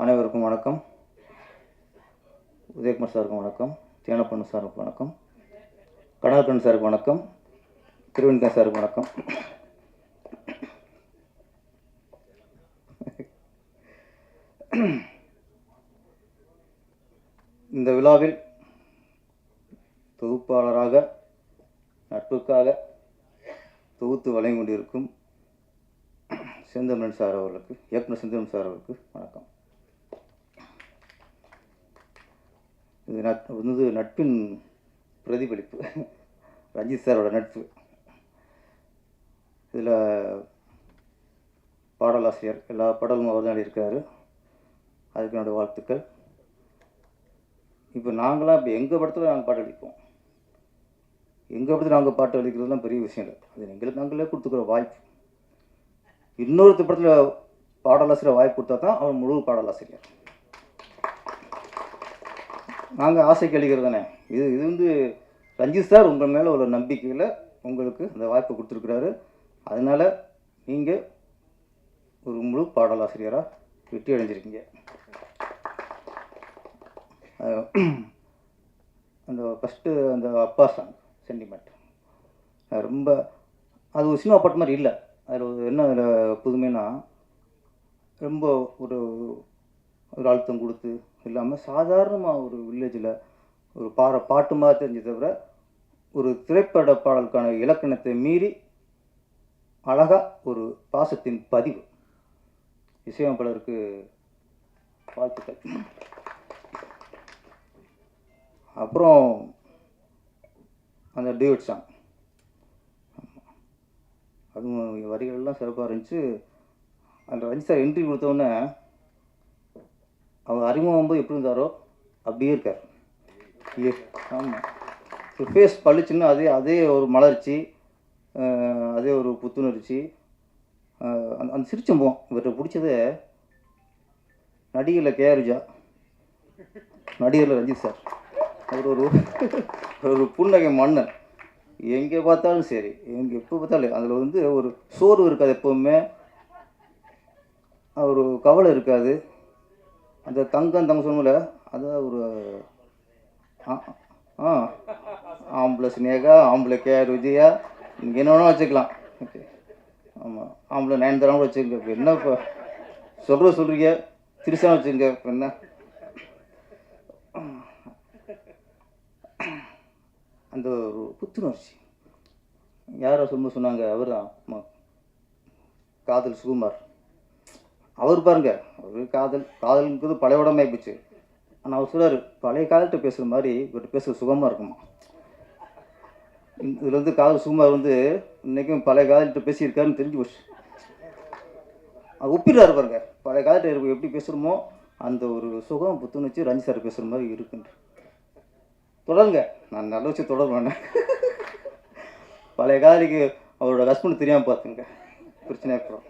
அனைவருக்கும் வணக்கம். உதயகுமார் சாருக்கு வணக்கம், தேனப்பண்ணு சாருக்கு வணக்கம், கனகப்பன் சாருக்கு வணக்கம், திருவெண்கன் சாருக்கு வணக்கம். இந்த விழாவில் தொகுப்பாளராக நட்புக்காக தொகுத்து வழங்கி கொண்டிருக்கும் செந்தமிழன் சார் அவர்களுக்கு, இயக்குனர் செந்தமிழன் சார் அவர்களுக்கு வணக்கம். இது நட்பின் பிரதிபலிப்பு, ரஞ்சித் சாரோட நட்பு. இதில் பாடலாசிரியர் எல்லா பாடலும் அவர் தான் இருக்கார், அதுக்கு என்னோடய வாழ்த்துக்கள். இப்போ நாங்களாம் இப்போ எங்கள் படத்தில் நாங்கள் பாட்டு அளிப்போம், எங்கள் படத்தில் நாங்கள் பாட்டு அளிக்கிறதுலாம் பெரிய விஷயம் இல்லை, அது எங்களுக்கு நாங்களே கொடுத்துக்கிற வாய்ப்பு. இன்னொருத்த படத்தில் பாடலாசிரியர் வாய்ப்பு கொடுத்தா தான் அவர் முழு பாடலாசிரியர். நாங்கள் ஆசைக்கு அளிக்கிறது தானே. இது ரஞ்சித் சார் உங்கள் மேலே உள்ள நம்பிக்கையில் உங்களுக்கு அந்த வாய்ப்பை கொடுத்துருக்குறாரு. அதனால் நீங்கள் ஒரு முழு பாடலாசிரியராக வெற்றி அடைஞ்சிருக்கீங்க. அந்த ஃபஸ்ட்டு அந்த அப்பா சாங் சென்டிமெண்ட் ரொம்ப, அது ஒரு சினிமா பாட்டு மாதிரி இல்லை. அதில் என்ன அதில் புதுமைனா, ரொம்ப ஒரு அழுத்தம் கொடுத்து இல்லாமல் சாதாரணமாக ஒரு வில்லேஜில் ஒரு பாட்டு மாதிரி தெரிஞ்ச தவிர ஒரு திரைப்பட பாடலுக்கான இலக்கணத்தை மீறி அழகாக ஒரு பாசத்தின் பதிவு. இசையமைப்பாளருக்கு வாழ்த்துக்கள். அப்புறம் அந்த டியூட் சாங், அதுவும் வரிகள்லாம் சிறப்பாக இருந்துச்சு. அந்த ரஞ்சித் சார் என்ட்ரி கொடுத்தோன்னே அவர் அறிமுகம் போது எப்படி இருந்தாரோ அப்படியே இருக்கார். ஆமாம், ஒரு ஃபேஸ் பளிச்சுன்னு அதே ஒரு மலர்ச்சி, அதே ஒரு புத்துணர்ச்சி. அந்த சிரிச்சம்போம் இவர்கிட்ட பிடிச்சது நடிகரில் கேஆர்ஜா, நடிகரில் ரஞ்சித் சார். அவர் ஒரு புன்னகை மன்னன். எங்கே பார்த்தாலும் சரி, எங்கே எப்போ பார்த்தாலும் அதில் ஒரு சோர்வு இருக்காது, எப்போவுமே ஒரு கவலை இருக்காது. அந்த தங்க சொன்னல அது ஒரு ஆம்பளை ஸ்னேகா, ஆம்பளை கேஆர் விஜயா, நீங்கள் என்ன வேணால் வச்சுக்கலாம். ஓகே, ஆமாம், ஆம்பளை நயன்தாரா கூட வச்சுக்கோங்க. இப்போ என்ன இப்போ சொல்கிறீங்க, திருசாக வச்சுக்கோங்க. இப்போ என்ன அந்த ஒரு புத்துணர்ச்சி யாரை சொன்னாங்க, அவர் தான் காதல் சுகுமார். அவர் பாருங்க, அவர் காதல்ங்கிறது பழைய உடம்பு ஆகிப்போச்சு. ஆனால் அவர் சொல்கிறார், பழைய காதல்கிட்ட பேசுகிற மாதிரி இவர்கிட்ட பேசுகிற சுகமாக இருக்குமா. இதில் காதல் சுகுமார் இன்றைக்கும் பழைய காதல்கிட்ட பேசியிருக்காருன்னு தெரிஞ்சு போச்சு. அது ஒப்பிடுறாரு பாருங்க, பழைய காதல்கிட்ட எப்படி பேசுகிறோமோ அந்த ஒரு சுகம் புத்துணர்ச்சி ரஞ்சித் சார் பேசுகிற மாதிரி இருக்குன்னு. தொடருங்க, நான் நல்ல வச்சு தொடருவேன். பழைய காதலிக்கு அவரோட ஹஸ்பண்ட் தெரியாமல் பார்த்துங்க, பிரச்சனை அப்புறம்.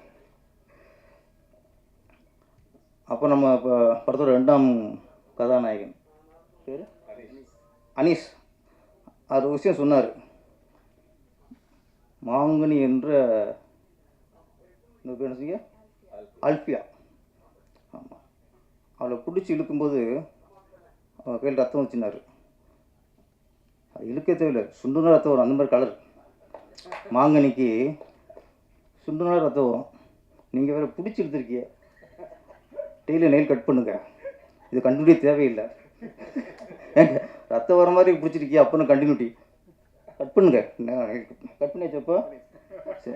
அப்போ நம்ம இப்போ படத்தோட 2ஆம் கதாநாயகன் பேர் அனீஸ். அது ஒரு விஷயம் சொன்னார், மாங்கனி என்ற பேர் என்ன செய்ய அல்பியா. ஆமாம், அவளை பிடிச்சி இழுக்கும்போது அவன் கையில் ரத்தம் வச்சுனார். அது இழுக்க தேவையில்லை, சுண்டுனா ரத்தம் வரும், அந்த மாதிரி கலர். மாங்கனிக்கு சுண்டுனா ரத்தம் வரும். நீங்கள் வேறு பிடிச்சி எடுத்துருக்கீங்க, டெய்லி நெயில் கட் பண்ணுங்க, இது கண்டினியூட்டி தேவையில்லை. ஏங்க ரத்தம் வர மாதிரி பிடிச்சிருக்கியா, அப்போன்னு கண்டினியூட்டி கட் பண்ணுங்க. கட் பண்ணியாச்சப்போ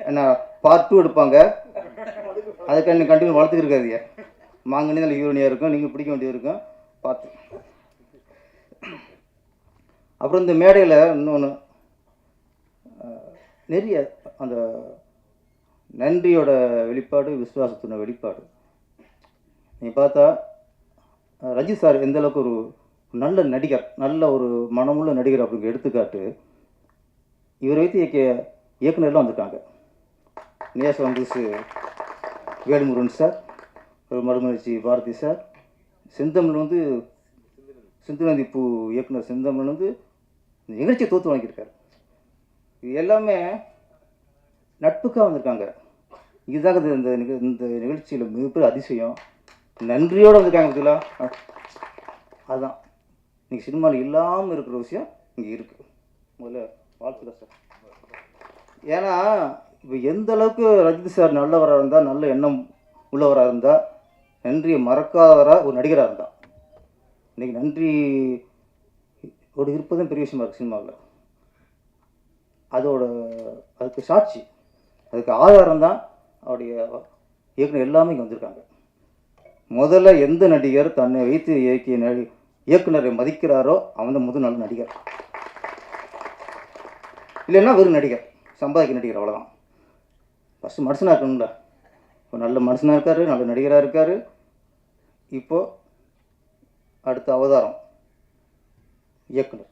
என்ன பார்ட் 2 எடுப்பாங்க, அதுக்கு என்ன கண்டினியூ வளர்த்துக்கு இருக்காதிங்க. மாங்கனி தான் யூனியாக இருக்கும், நீங்கள் பிடிக்க வேண்டியது இருக்கும், பார்த்து. அப்புறம் இந்த மேடையில் இன்னொன்று நிறைய அந்த நன்றியோட வெளிப்பாடு, விசுவாசத்தின வெளிப்பாடு. நீங்கள் பார்த்தா ரஞ்சித் சார் எந்தளவுக்கு ஒரு நல்ல நடிகர், நல்ல ஒரு மனமுள்ள நடிகர் அப்படிங்கிற எடுத்துக்காட்டு. இவரை வைத்து இயக்குனர்லாம் வந்திருக்காங்க. நேச வேலுமுருகன் சார், ஒரு மறுமலர்ச்சி பாரதி சார், செந்தமிழ் சிந்துநதி பூ இயக்குனர் செந்தமிழ் நிகழ்ச்சியை தோற்று வாங்கியிருக்காரு. இது எல்லாமே நட்புக்காக வந்திருக்காங்க. இதுதாங்க இந்த நிகழ்ச்சியில் மிகப்பெரிய அதிசயம். நன்றியோடு வந்திருக்காங்க பார்த்தீங்களா. அதுதான் இன்றைக்கி சினிமாவில் இல்லாமல் இருக்கிற விஷயம் இங்கே இருக்குது. முதல்ல வாழ்த்துக்கள் சார். ஏன்னா இப்போ எந்த அளவுக்கு ரஜினி சார் நல்லவராக இருந்தால், நல்ல எண்ணம் உள்ளவராக இருந்தால், நன்றியை மறக்காதவராக ஒரு நடிகராக இருந்தால், இன்றைக்கி நன்றி ஒரு இருப்பதும் பெரிய விஷயமா இருக்குது சினிமாவில். அதுக்கு சாட்சி, அதுக்கு ஆதாரம் தான் அவருடைய இயக்குனர் எல்லாமே இங்கே வந்திருக்காங்க. முதல்ல எந்த நடிகர் தன்னை வைத்து இயக்கிய இயக்குனரை மதிக்கிறாரோ அவன் தான் முதல் நல்ல நடிகர். இல்லைன்னா வெறும் நடிகர், சம்பாதிக்க நடிகர், அவ்வளோதான். ஃபஸ்ட்டு மனுஷனாக இருக்கணும்ல. இப்போ நல்ல மனுஷனாக இருக்கார், நல்ல நடிகராக இருக்கார். இப்போது அடுத்த அவதாரம் இயக்குனர்.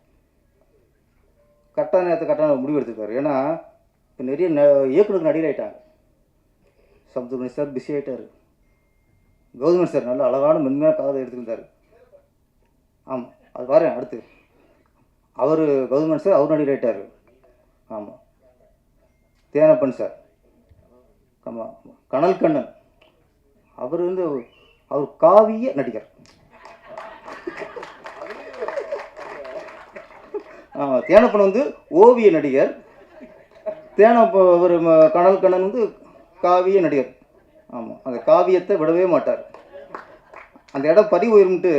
கரெக்டான நேரத்தை கரெக்டான முடிவு எடுத்துருக்காரு. ஏன்னா இப்போ நிறைய இயக்குனருக்கு நடிகர் ஆகிட்டாங்க. சமுத்திரமணி சார் பிஸி ஆகிட்டார். கௌதமன் சார் நல்ல அழகான மென்மையான கதை எடுத்துருந்தார். ஆமாம், அது பாருங்க. அடுத்து அவர் கௌதமன் சார் அவர் நடிகர் ஆகிட்டார். ஆமாம். தேனப்பன் சார், ஆமாம். கனல் கண்ணன் அவர் அவர் காவிய நடிகர். ஆமாம். தேனப்பன் ஓவிய நடிகர். அவர் கனல் கண்ணன் காவிய நடிகர். ஆமாம். அந்த காவியத்தை விடவே மாட்டார். அந்த இடம் பதிவு உயர்ந்துட்டு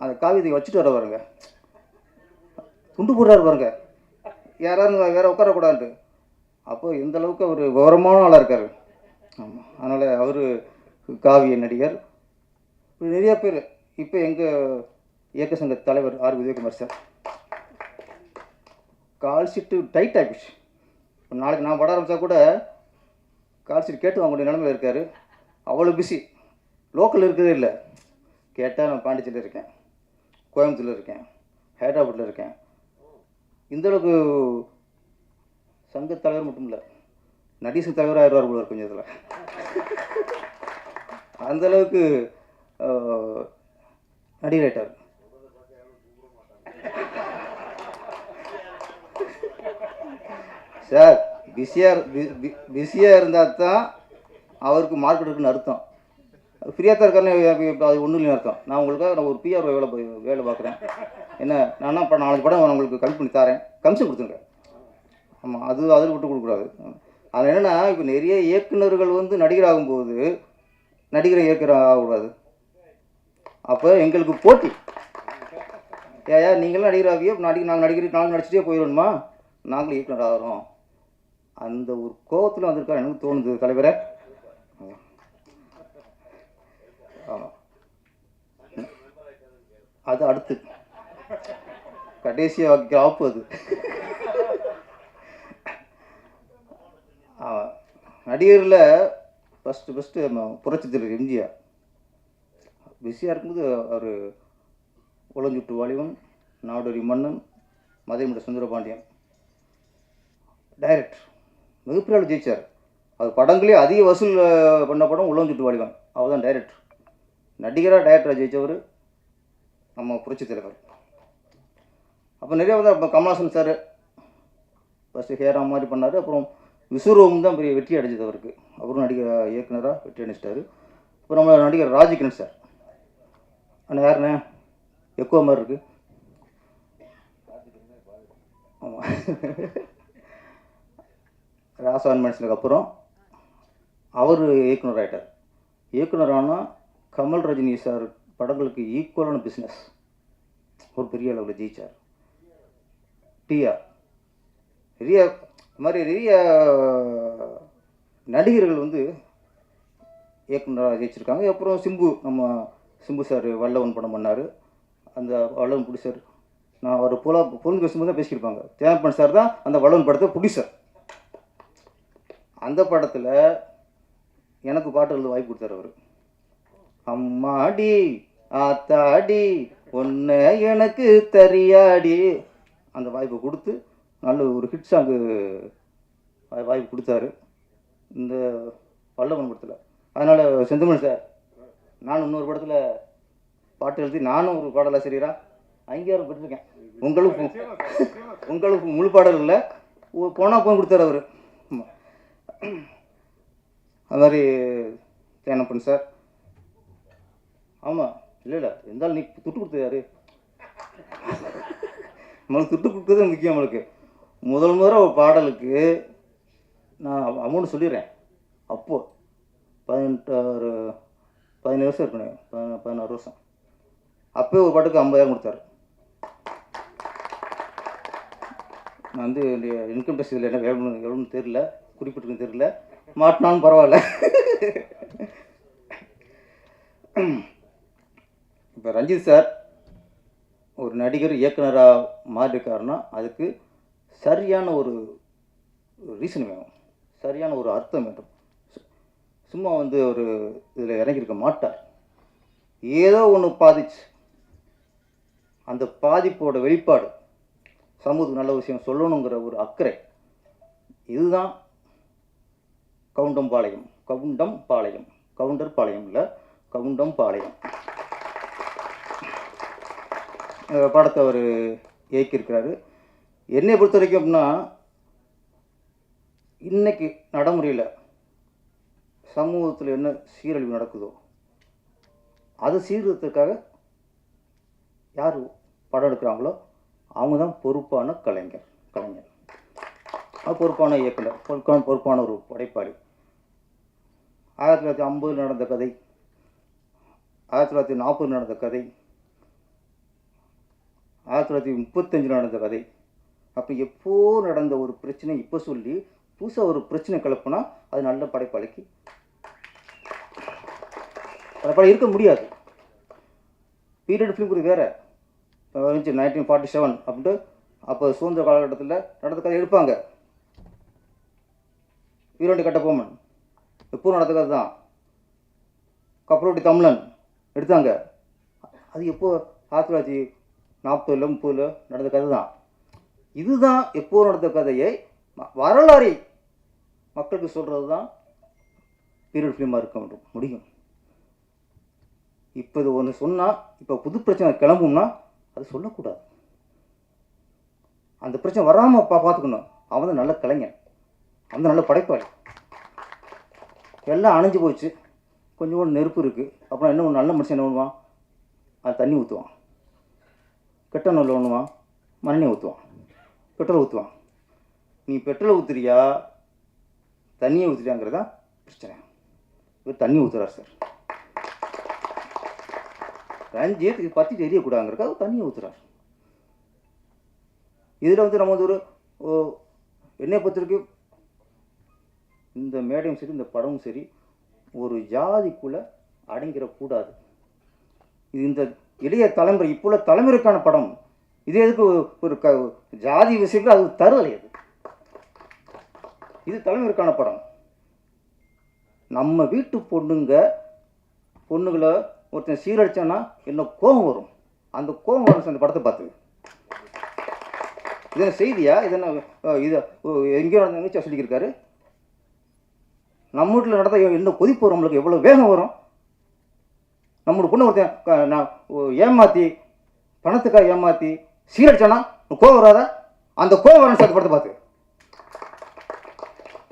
அந்த காவியத்தை வச்சுட்டு வர பாருங்க, துண்டு போடுறாரு பாருங்க, யாராவது வேற உட்காரக்கூடாதுன்ட்டு. அப்போ எந்த அளவுக்கு அவர் விவரமான ஆளாக இருக்கார். ஆமாம். அதனால் அவர் காவிய நடிகர். நிறைய பேர். இப்போ எங்கள் இயக்க சங்க தலைவர் R Vijayakumar sir call sheet tight ஆகிடுச்சு. இப்போ நாளைக்கு நான் பட ஆரம்பித்தா கூட கால் ஷீட் கேட்டு வாங்கக்கூடிய நிலைமையில் இருக்கார். அவ்வளோ பிஸி. லோக்கல் இருக்கிறதே இல்லை. கேட்டால் நான் பாண்டிச்சேரியில் இருக்கேன், கோயம்புத்தூரில் இருக்கேன், ஹைதராபாத்தில் இருக்கேன். இந்தளவுக்கு சங்க தலைவர் மட்டும் இல்லை, நடிகர் தலைவராக ஆயிடுவார் போல கொஞ்சம் இதில். அந்தளவுக்கு நடிகர் ஆகிட்டார். சார் பிஸியாக இருந்தால் தான் அவருக்கு மார்க்கெட் இருக்குன்னு அர்த்தம். ஃப்ரீயாக தான் இருக்காருன்னு அது ஒன்றும் இல்லைன்னு அர்த்தம். நான் உங்களுக்காக ஒரு பிஆர் வேலை பார்க்குறேன். என்ன நான் இப்போ 4 படம் உங்களுக்கு கம்மி பண்ணி தரேன், கமிஷன் கொடுத்துருங்க. ஆமாம். அதில் விட்டு கொடுக்கூடாது. அது என்னென்னா இப்போ நிறைய இயக்குநர்கள் நடிகராகும்போது நடிகரை இயக்குனர் ஆகக்கூடாது. அப்போ எங்களுக்கு போட்டி. ஏயா நீங்களும் நடிகராகியோ நாங்கள் நடிச்சுட்டே போயிடணுமா, நாங்களும் இயக்குனர் ஆகிறோம். அந்த ஒரு கோபத்தில் வந்திருக்காரு எனக்கு தோணுது தலைவரை. ஆமாம். அது அடுத்து கடைசியாக வைக்க ஆப்பு. அது நடிகரில் ஃபஸ்ட்டு புரட்சி தலைவர் எம்ஜிஆர் பிஸியாக இருக்கும்போது அவர் உளஞ்சுட்டு வாலிபன், நாடோடி மன்னன், மதுரைமுட சுந்தரபாண்டியன் டைரக்டர் மிகப்பெரிய ஆள் ஜெயிச்சார். அது படங்களே அதிக வசூல் பண்ண படம் உளஞ்சுட்டு வாலிபன். அவர் தான் டைரக்டர். நடிகராக டைரக்டராக ஜெயித்தவர் நம்ம புரட்சி தலைவர். அப்போ நிறைய கமல்ஹாசன் சார் ஃபஸ்ட்டு ஹேராம் மாதிரி பண்ணார். அப்புறம் விஸ்வரூபம் தான் பெரிய வெற்றி அடைஞ்சது அவருக்கு. அவரும் நடிகர் இயக்குனராக வெற்றி அடைஞ்சிட்டார். அப்புறம் நம்ம நடிகர் ராஜ்கிரண் சார். ஆனால் யாருண்ணே எக்கோ மாதிரி இருக்குது. ஆமாம். ராசான் மனுஷனுக்கு அப்புறம் அவர் இயக்குனர் ஆகிட்டார். இயக்குனர் ஆனால் கமல் ரஜினி சார் படங்களுக்கு ஈக்குவலான பிஸ்னஸ் ஒரு பெரிய அளவில் ஜெயிச்சார். டிஆர் நிறைய மாதிரி நிறைய நடிகர்கள் இயக்குனராக ஜெயிச்சிருக்காங்க. அப்புறம் நம்ம சிம்பு சார் வல்லவன் படம் பண்ணார். அந்த வல்லவன் ப்ரொடியூசர் நான் அவர் பொருள் பேசும்போது தான் பேசியிருப்பாங்க. தேனப்பன் சார் தான் அந்த வல்லவன் படத்தை ப்ரொடியூசர். அந்த படத்தில் எனக்கு பாட்டு எழுத வாய்ப்பு கொடுத்தார் அவர். அம்மாடி ஆத்தாடி ஒன்று எனக்கு தெரியாடி அந்த வாய்ப்பு கொடுத்து நல்ல ஒரு ஹிட் சாங்கு வாய்ப்பு கொடுத்தாரு இந்த வல்லவன் படத்தில். அதனால் செந்தமிழ் சார் நான் இன்னொரு படத்தில் பாட்டு எழுதி நானும் ஒரு பாடலாசிரியராக அங்கீகாரம் பெற்றிருக்கேன். உங்களுக்கு முழு பாடல் இல்லை, போனால் போய் கொடுத்தாரு அவர். அது மாதிரி தேனப்பன் சார், ஆமாம், இல்லை இல்லை, இருந்தாலும் நீ துட்டு கொடுத்தது யாரு? நம்மளுக்கு துட்டு கொடுத்தது முக்கியம். நம்மளுக்கு முதல் முறை ஒரு பாடலுக்கு நான் அமௌண்ட் சொல்லிடுறேன். அப்போது 17 வருஷம் இருக்கணும், 16 வருஷம். அப்போயே ஒரு பாட்டுக்கு 50,000 கொடுத்தாரு. நான் வந்து இன்கம் டேக்ஸ் இதில் என்ன எவ்வளோன்னு தெரியல, குறிப்பிட்டிருக்குன்னு தெரியல, மாட்டினாலும் பரவாயில்ல. இப்போ ரஞ்சித் சார் ஒரு நடிகர் இயக்குனராக மாறியிருக்காருன்னா அதுக்கு சரியான ஒரு ரீசன் வேணும், சரியான ஒரு அர்த்தம் வேண்டும். சும்மா வந்து ஒரு இதில் இறங்கியிருக்க மாட்டார். ஏதோ ஒன்று பாதிச்சு, அந்த பாதிப்போட வெளிப்பாடு சமூகத்துக்கு நல்ல விஷயம் சொல்லணுங்கிற ஒரு அக்கறை. இதுதான் கவுண்டம்பாளையம். கவுண்டர் பாளையம் இல்லை, கவுண்டம்பாளையம். படத்தை அவர் இயக்கியிருக்கிறாரு. என்னை பொறுத்த வரைக்கும் அப்படின்னா, இன்றைக்கி நடைமுறையில் சமூகத்தில் என்ன சீரழிவு நடக்குதோ அது சீர்திருத்தத்துக்காக யார் படம் எடுக்கிறாங்களோ அவங்க தான் பொறுப்பான கலைஞர். அது பொறுப்பான இயக்குனர், பொறுப்பான ஒரு படைப்பாளி. 1950 நடந்த கதை, 1940 நடந்த கதை, 1935 நடந்த கதை. அப்போ எப்போ நடந்த ஒரு பிரச்சனை இப்போ சொல்லி புதுசாக ஒரு பிரச்சனை கிளப்புனா அது நல்ல படைப்பாளிக்கு படைப்பாளி இருக்க முடியாது. பீரியட் ஃபிலிம் கூட வேறு 1947 அப்படின்ட்டு அப்போ சுதந்திர காலகட்டத்தில் நடந்த கதை எடுப்பாங்க. வீரண்டி கட்டபொம்மன் எப்போ நடந்த கதை தான். கப்பலோட்டி தமிழன் எடுத்தாங்க, அது எப்போ 1940, 30 நடந்த கதை தான். இதுதான் எப்போ நடந்த கதையை வரலாறை மக்களுக்கு சொல்கிறது தான் பீரியட் ஃபிலிமாக இருக்க முடியும். இப்போ இது ஒன்று சொன்னால், இப்போ புது பிரச்சனை கிளம்பும்னா அது சொல்லக்கூடாது. அந்த பிரச்சனை வராமல் பார்த்துக்கணும். அவன் தான் நல்ல கலைஞன், அந்த நல்ல படைப்பாளி. எல்லாம் அணைஞ்சு போச்சு, கொஞ்சம் நெருப்பு இருக்குது. அப்புறம் என்ன, ஒரு நல்ல மனுஷன் என்ன பண்ணுவான்? அது தண்ணி ஊற்றுவான். கெட்ட நல்ல ஒன்றுவான், மண்ணெண்ணெய் ஊற்றுவான், பெட்ரோல் ஊற்றுவான். நீ பெட்ரோல் ஊற்றுறியா தண்ணியை ஊற்றுறியாங்கிறதான் பிரச்சனை. இவர் தண்ணி ஊற்றுறார் சார். ரஞ்சித் இது பற்றிட்டு எரியக்கூடாதுங்கிறக்காக தண்ணியை ஊற்றுறார். இதில் வந்து நம்ம வந்து ஒரு என்னை பொறுத்தவரைக்கும் இந்த மேடையும் சரி இந்த படமும் சரி ஒரு ஜாதிக்குள்ளே அடங்கிடக்கூடாது. இது இந்த இளைய தலைமுறை இப்போ உள்ள தலைமுறைக்கான படம். இது எதுக்கு ஒரு ஜாதி விஷயத்தில் அது தருதலை. இது தலைமுறைக்கான படம். நம்ம வீட்டு பொண்ணுங்களை ஒருத்தன் சீரழிச்சான்னா என்ன கோபம் வரும். அந்த கோபம் வரும் அந்த படத்தை பார்த்து. இது என்ன செய்தியா? இது என்ன இது எங்கேயோ நடந்த சொல்லியிருக்காரு. நம்ம வீட்டில் நடந்த என்ன கொதிப்பு வரும், நம்மளுக்கு எவ்வளோ வேகம் வரும். நம்மளோட பொண்ணு ஒருத்தன் நான் ஏமாற்றி பணத்துக்காக ஏமாற்றி சீரழிச்சானா கோபம் வராதா? அந்த கோபம் வரணும் சார் படத்தை பார்த்து.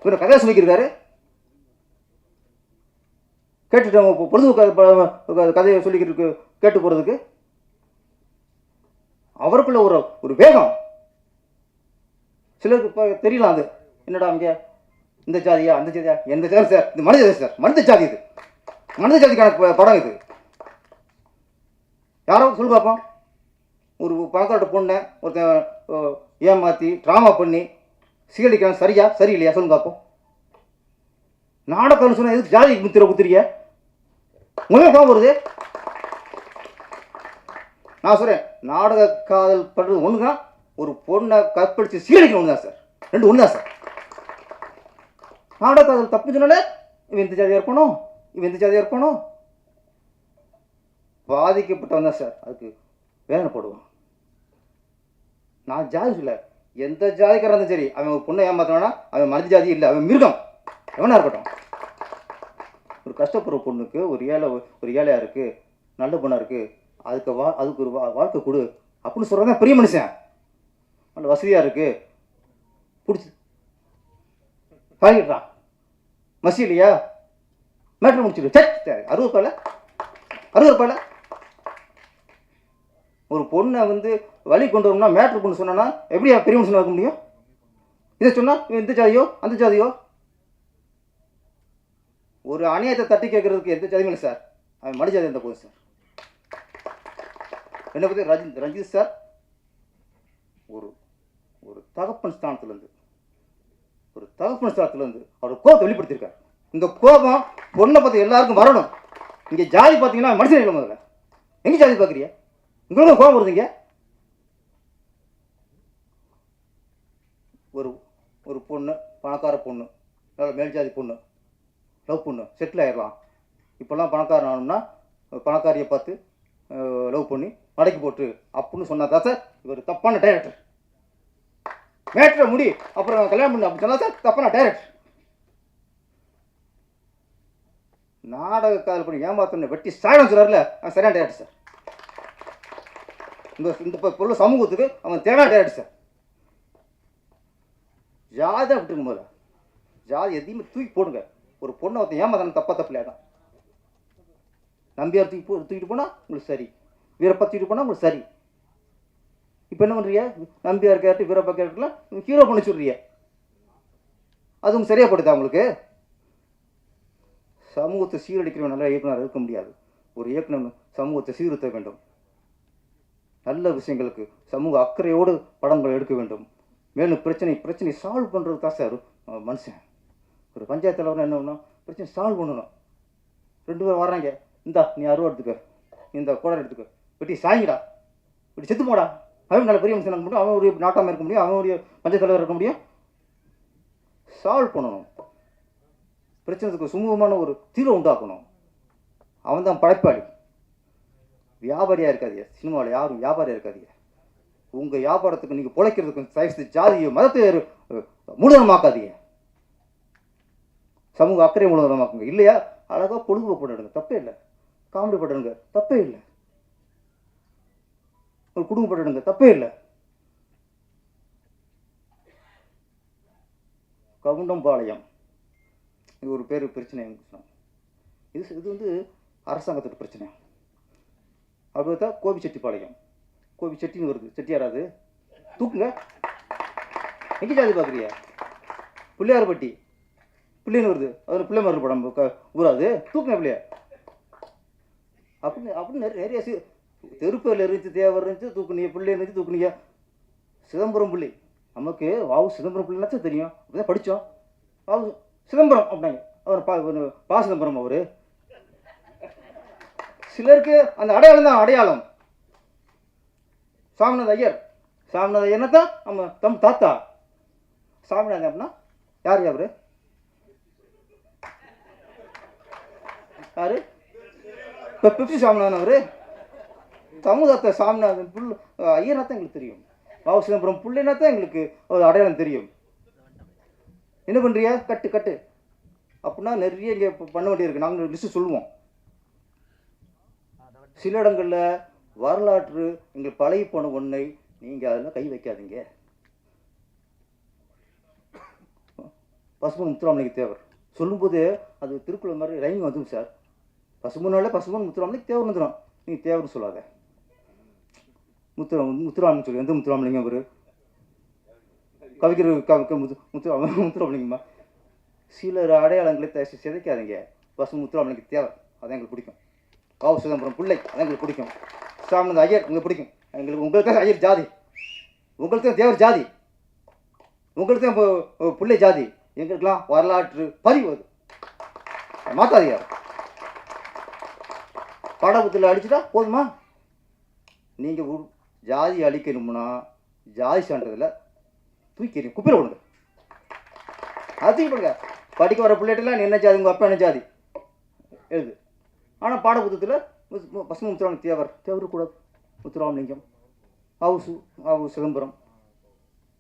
இவர் கதையை சொல்லியிருக்காரு, கேட்டுட்டு பொழுது கதையை சொல்லிக்கிட்டு கேட்டு போகிறதுக்கு அவருக்குள்ள ஒரு வேகம் சிலருக்கு இப்போ தெரியலாம். அது என்னடா இங்கே இந்த ஜாதியா அந்த ஜாதியா, எந்த ஜாதி சார்? இது மனித ஜாதி சார், மனித ஜாதி. இது மனித ஜாதிக்கான படம். இது யாரோ சொல்லு பார்ப்போம். ஒரு பணக்கார பொண்ணை ஒருத்தன் ஏமாற்றி ட்ராமா பண்ணி சீரழிக்கிறான், சரியா சரியில்லையா சொல்லுங்க பார்ப்போம். நாடகம் சொன்னால் எதுக்கு ஜாதி குத்துறிய? முதல்ல கோபம் வருது. நான் சொல்கிறேன், நாடக காதல் பண்ணுறது ஒன்று தான், ஒரு பொண்ணை கற்பழித்து சீரழிக்கணும் ஒன்று தான் சார். ரெண்டு ஒன்று தான் சார். நாடக காதல் தப்பு சொன்னாலே இவன் இந்த ஜாதியாக இருக்கணும், இவன் இந்த ஜாதியாக இருக்கணும். பாதிக்கப்பட்டவன் தான் சார் அதுக்கு வேதனைப்படுவான். நான் ஜாதி சொல்ல, எந்த ஜாதிக்காரன் இருந்தாலும் சரி, அவன் ஒரு பொண்ணை ஏமாத்தினா அவன் மனித ஜாதி இல்லை, அவன் மிருகம் எவனா இருக்கட்டும். ஒரு கஷ்டப்படுற பொண்ணுக்கு ஒரு ஏழையாக இருக்குது, நல்ல பொண்ணாக இருக்குது, அதுக்கு ஒரு வாழ்க்கை கொடு அப்படின்னு சொல்கிறதான் பெரிய மனுஷன். நல்ல வசதியாக இருக்குது, பிடிச்சி பழகிடுறான், மசி இல்லையா மேட்ரு முடிச்சுடு. 60 அருகற்பால ஒரு பொண்ணை வந்து வழி கொண்டு வரணும்னா மேட்ரு பொண்ணு சொன்னா எப்படியா பெரிய மனுஷனாக இருக்க முடியும்? இதை சொன்னால் எந்த ஜாதியோ அந்த ஜாதியோ. ஒரு அநியாயத்தை தட்டி கேட்கறதுக்கு எந்த ஜாதியும் இல்லை சார். அவன் மனு ஜாதி இருந்த போதும் சார். என்னை பற்றி ரஞ்சித் சார் ஒரு ஒரு தகப்பன் ஸ்தானத்துலேருந்து அவர் கோபத்தை வெளிப்படுத்தியிருக்கார். இந்த கோபம் பொண்ணை பற்றி எல்லாருக்கும் வரணும். இங்கே ஜாதி பார்த்தீங்கன்னா மனுஷன் இல்லை. முதல்ல எங்கே ஜாதி பார்க்குறியா? உங்களுக்கு கோபம் வருதுங்க. ஒரு பொண்ணு, பணக்கார பொண்ணு, மேல் ஜாதி பொண்ணு, லவ் பொண்ணு, செட்டில் ஆகிடலாம். இப்போல்லாம் பணக்காரன் ஆகணும்னா பணக்காரியை பார்த்து லவ் பண்ணி மடக்கி போட்டு அப்படின்னு சொன்னா தான் சார் இவர் தப்பான டைரக்டர். மேட்ரை முடி அப்புறம் கல்யாணம் பண்ணு அப்படி சொன்னா சார் தப்பான டைரக்டர். நாடக காதல் பண்ணி ஏமாத்தனை வெட்டி சாயம் சொல்றாருல அவன் சரியான டைரக்டர் சார். இந்த பொருள் சமூகத்துக்கு அவன் தேவையான டைரக்டர் சார். ஜாதி விட்டுருங்க. முதல்ல ஜாதி எதையுமே தூக்கி போடுங்க. ஒரு பொண்ணை ஒருத்தன் ஏமாத்தான தப்பில்லையா தான். நம்பியார் தூக்கிட்டு போனால் உங்களுக்கு சரி, வீரப்பா தூக்கிட்டு போனால் உங்களுக்கு சரி. இப்போ என்ன பண்ணுறிய? நம்பியார் கேரக்டர், வீரப்பா கேரக்டர்லாம் ஹீரோ பண்ணி சொல்றிய. அது உங்களுக்கு சரியாக படுதா? உங்களுக்கு சமூகத்தை சீரழிக்கிறவன் நல்ல இயக்குனர் இருக்க முடியாது. ஒரு இயக்குனர் சமூகத்தை சீர்திருத்த வேண்டும். நல்ல விஷயங்களுக்கு சமூக அக்கறையோடு படங்கள் எடுக்க வேண்டும். மேலும் பிரச்சனை சால்வ் பண்ணுறது தான் சார் மனுஷன். ஒரு பஞ்சாயத்து தலைவர் என்ன பண்ணணும்? பிரச்சனை சால்வ் பண்ணணும். 2 பேர் வர்றாங்க, இந்தா நீ அருவா எடுத்துக்க, இந்த கோடை எடுத்துக்க, வெட்டி சாய்ங்கடா, வெட்டி செத்து போடா. அவன் நல்ல பெரிய மனுஷன் இருக்க முடியும், அவன் ஒரு நாட்டாமல் இருக்க முடியும், அவனுடைய பஞ்சாயத்து தலைவர் இருக்க முடியும். சால்வ் பண்ணணும். பிரச்சனைக்கு சுமூகமான ஒரு தீர்வு உண்டாக்கணும். அவன் தான் படைப்பாளி. வியாபாரியாக இருக்காதீங்க. சினிமாவில் யாரும் வியாபாரியாக இருக்காதீங்க. உங்கள் வியாபாரத்துக்கு நீங்கள் பிழைக்கிறதுக்கு சைஸ் ஜாதியை மதத்தை மூலதனமாக்காதீங்க. சமூக அக்கறை மூலதனமாக்குங்க. இல்லையா அழகாக பொழுதுபோக்கு படுங்க, தப்பே இல்லை. காமெடி படுங்க, தப்பே இல்லை. ஒரு குடும்ப படுங்க, தப்பே இல்லை. கவுண்டம்பாளையம் இது ஒரு பேர் பிரச்சனை. இது வந்து அரசாங்கத்தோட பிரச்சனை. அப்படி பார்த்தா கோபிச்செட்டிப்பாளையம், கோபிச்செட்டின்னு வருது, செட்டியாராது தூக்குங்க. எங்கே ஜாதி பார்க்குறியா? பிள்ளையார்பட்டி பிள்ளைன்னு வருது, அது பிள்ளைமார் படம் ஊராது, தூக்குங்க பிள்ளையா. அப்படின்னு நிறைய தெருப்பேரில் இருந்துச்சு, தேவர் இருந்துச்சு, தூக்குனிய பிள்ளை இருந்துச்சு, தூக்குனிய சிதம்பரம் பிள்ளை. நமக்கு வாவு சிதம்பரம் பிள்ளைனாச்சும் தெரியும், அப்படிதான் படித்தோம். வாவு சிதம்பரம் அப்படின்னாங்க. அவர் பா சிதம்பரம். அவர் சிலருக்கு அந்த அடையாளம் தான் அடையாளம். சாமிநாத ஐயர்னா தான் நம்ம தம் தாத்தா. சாமிநாதன் அப்படின்னா யார்? அவரு யாரு? இப்போ பிப்சி சாமிநாதன். அவரு தமுதாத்த சாமிநாதன் புல் ஐயர்னா தான் எங்களுக்கு தெரியும். வாவு சிதம்பரம் பிள்ளைனா தான் எங்களுக்கு ஒரு அடையாளம் தெரியும். என்ன பண்ணுறியா? கட்டு அப்படின்னா நிறைய இங்கே பண்ண வேண்டியிருக்கு. நாங்கள் லிஸ்ட்டு சொல்லுவோம். சில இடங்களில் வரலாற்று எங்கள் பழகி போன ஒன்றை நீங்கள் அதில் கை வைக்காதீங்க. பசுமன் முத்துராமலிங்க தேவர் சொல்லும்போது அது திருக்குறள் மாதிரி ரைமிங் வந்துடும் சார். பசுமனால பசுமன் முத்துராமலிங்க தேவர் வந்துடும். நீங்கள் தேவர்னு சொல்லாத, முத்துராமலிங்க சொல்லி. எந்த முத்துராமலிங்கம்? அவர் கவிஞர் முத்துராமலிங்கம்மா. சிலர் அடையாளங்களை சிதைக்காதீங்க. பசு முத்துராமலிங்க தேவர் அதான் எங்களுக்கு பிடிக்கும். வாவு சிதம்பரம் பிள்ளை அதான் எங்களுக்கு பிடிக்கும். சாமிநாத ஐயர் உங்களுக்கு பிடிக்கும். உங்களுக்கு தான் ஐயர் ஜாதி, உங்களுக்கு தான் தேவர் ஜாதி, உங்களுக்கு தான் பிள்ளை ஜாதி. எங்களுக்கெல்லாம் வரலாற்று பதிவு அது. மாத்தாதீங்க. பாடபுத்தில் அடிச்சுட்டா போதுமா? நீங்கள் ஜாதி அழிக்கணும்னா ஜாதி சான்றதில் தூக்கி குப்பையில் விடுங்க. அது பண்ணுங்க. படிக்க வர பிள்ளைகிட்டலாம் என்ன ஜாதி, உங்கள் அப்பா என்ன ஜாதி எழுது. ஆனால் பாடப்புத்தகத்தில் பசும முத்துராமலிங்க தேவர் கூடாது. முத்துராமலிங்கம், வாவு சிதம்பரம்.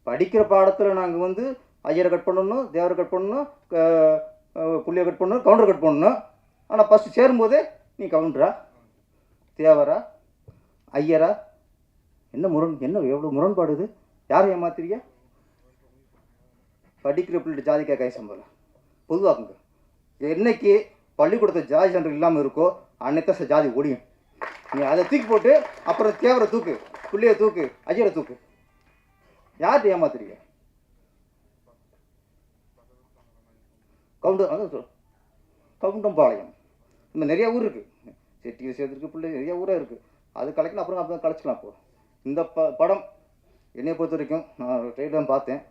படிக்கிற பாடத்தில் நாங்கள் வந்து ஐயரை கட் பண்ணணும், தேவரை கட் பண்ணணும், புள்ளியை கட் பண்ணணும், கவுண்டரை கட் பண்ணணும். ஆனால் ஃபஸ்ட்டு சேரும்போதே நீ கவுண்டரா, தேவரா, ஐயரா? என்ன எவ்வளோ முரண்பாடு இது? யாரை ஏமாத்துறீங்க? படிக்கிற பிள்ளை ஜாதி கேட்க சம்பளம் பொதுவாக்குங்க. என்னைக்கு பள்ளிக்கூடத்தை ஜாதி சான்று இல்லாமல் இருக்கோ அன்னைத்தான் ஜாதி ஒழியும். நீ அதை தூக்கி போட்டு அப்புறம் தேவரை தூக்கு, பிள்ளைய தூக்கு, அஜயரை தூக்கு. யார்கிட்ட ஏமாத்துறீங்க? அதான் சொல் கவுண்டம்பாளையம், இந்த நிறைய ஊர் இருக்குது, செட்டியில் சேர்த்துருக்கு, பிள்ளை நிறைய ஊராக இருக்குது. அது கலைக்கணும், அப்புறம் கலைச்சிக்கலாம். இப்போ இந்த படம் என்னை பொறுத்த வரைக்கும் நான் ட்ரெயிலர் பார்த்தேன்.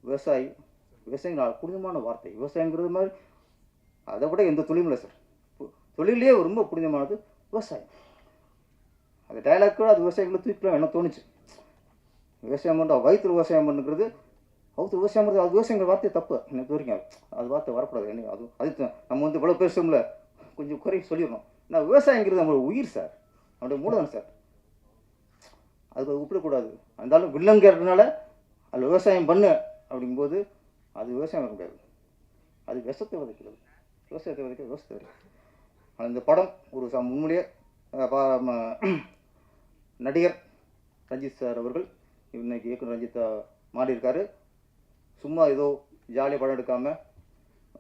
விவசாயம் புனிதமான வார்த்தை. விவசாயங்கிறது மாதிரி அதை விட எந்த தொழிலும் இல்லை சார். தொழிலே ரொம்ப புனிதமானது விவசாயம். அந்த டைலாக் கூட அது விவசாயிகளை தூக்கிக்கலாம் என்ன தோணுச்சு. விவசாயம் பண்ணுற வயிற்று விவசாயம் பண்ணுங்கிறது அவுத்து விவசாயம் பண்ணுறது, அது விவசாயங்கிற வார்த்தையை தப்பு எனக்கு வரைக்கும். அது வார்த்தை வரக்கூடாது. என்ன அது நம்ம இவ்வளோ பேசுகிறோம்ல, கொஞ்சம் குறை சொல்லிடணும். நான் விவசாயங்கிறது நம்மளோட உயிர் சார், நம்மளுடைய மூலதனம் சார். அது ஒப்பிடக்கூடாது. இருந்தாலும் வில்லங்கிறதுனால அது விவசாயம் பண்ணு அப்படிங்கும்போது அது விவசாயம் வர முடியாது. அது விஷத்தை விதைக்கிறது. விவசாயத்தை விவசாயத்தை விதைக்கிறது. இந்த படம் ஒரு உண்மையிலேயே நடிகர் ரஞ்சித் சார் அவர்கள் இன்னைக்கு இயக்குனர் ரஞ்சித்தா மாறி இருக்காரு. சும்மா ஏதோ ஜாலியாக படம் எடுக்காமல்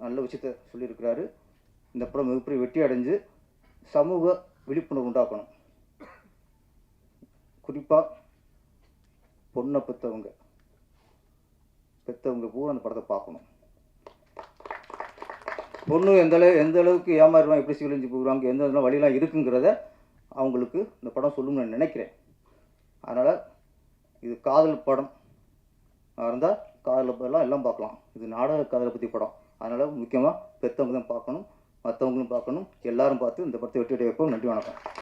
நல்ல விஷயத்த சொல்லியிருக்கிறாரு. இந்த படம் மிகப்பெரிய வெற்றி அடைஞ்சு சமூக விழிப்புணர்வு உண்டாக்கணும். குறிப்பாக பொண்ணை பெற்றவங்க பூரா அந்த படத்தை பார்க்கணும். பொண்ணு எந்த அளவுக்கு ஏமாறுவாங்க, எப்படி சிகிழிஞ்சு போகிறாங்க, எந்த வழியெல்லாம் இருக்குங்கிறத அவங்களுக்கு இந்த படம் சொல்லுன்னு நான் நினைக்கிறேன். அதனால் இது காதல் படம் இருந்தால் காதல் எல்லாம் பார்க்கலாம். இது நாடக காதலை பற்றி படம். அதனால் முக்கியமாக பெற்றவங்க தான் பார்க்கணும், மற்றவங்களும் பார்க்கணும். எல்லாரும் பார்த்து இந்த படத்தை வெற்றி அடைய வைப்போம். நன்றி, வணக்கம்.